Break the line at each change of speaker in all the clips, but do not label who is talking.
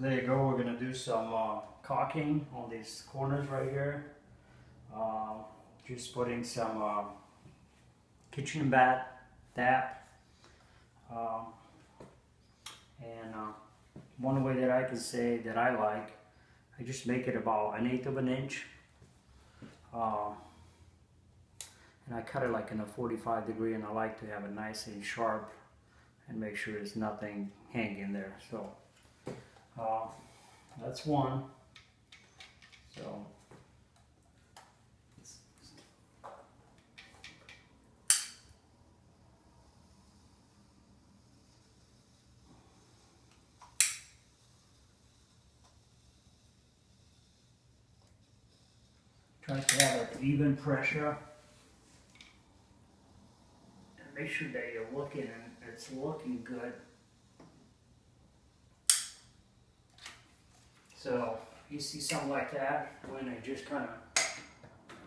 There you go. We're going to do some caulking on these corners right here. Just putting some kitchen BuyThis&That. One way that I can say that I like, I just make it about 1/8 of an inch. And I cut it like in a 45 degree, and I like to have it nice and sharp and make sure there's nothing hanging there. So that's one. So try to have an even pressure and make sure that you're looking and it's looking good. So you see something like that, when it just kind of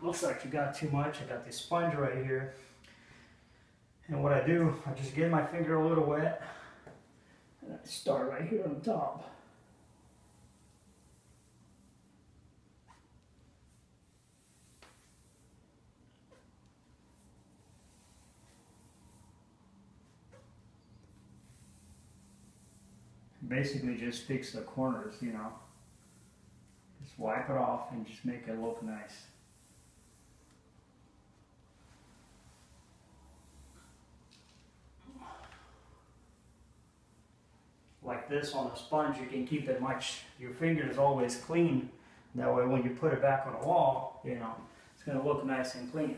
looks like you got too much, I got this sponge right here. And what I do, I just get my finger a little wet and I start right here on top. Basically just fix the corners, you know. Just wipe it off and just make it look nice. Like this on a sponge, you can keep it your finger is always clean. That way when you put it back on the wall, you know, it's going to look nice and clean.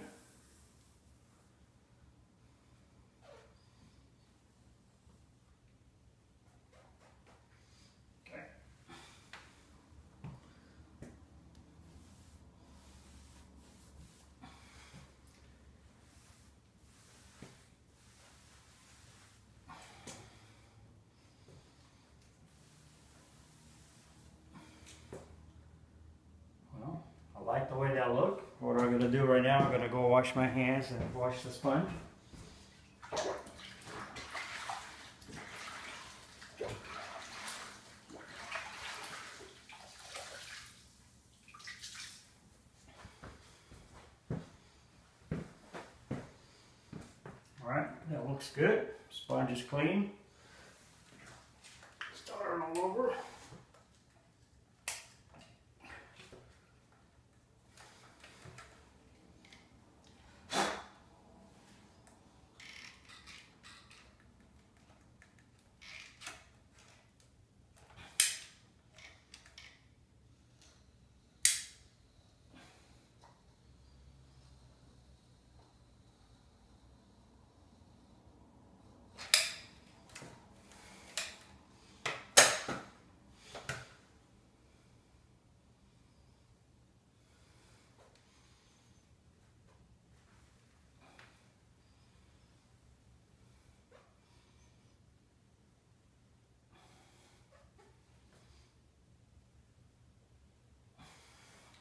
I like the way that look. What I'm going to do right now, I'm going to go wash my hands and wash the sponge. Alright, that looks good. Sponge is clean. Start it all over.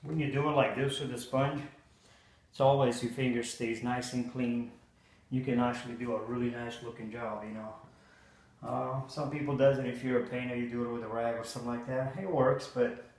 When you do it like this with the sponge, it's always your finger stays nice and clean. You can actually do a really nice looking job, you know. Some people does it if you're a painter, you do it with a rag or something like that. It works, but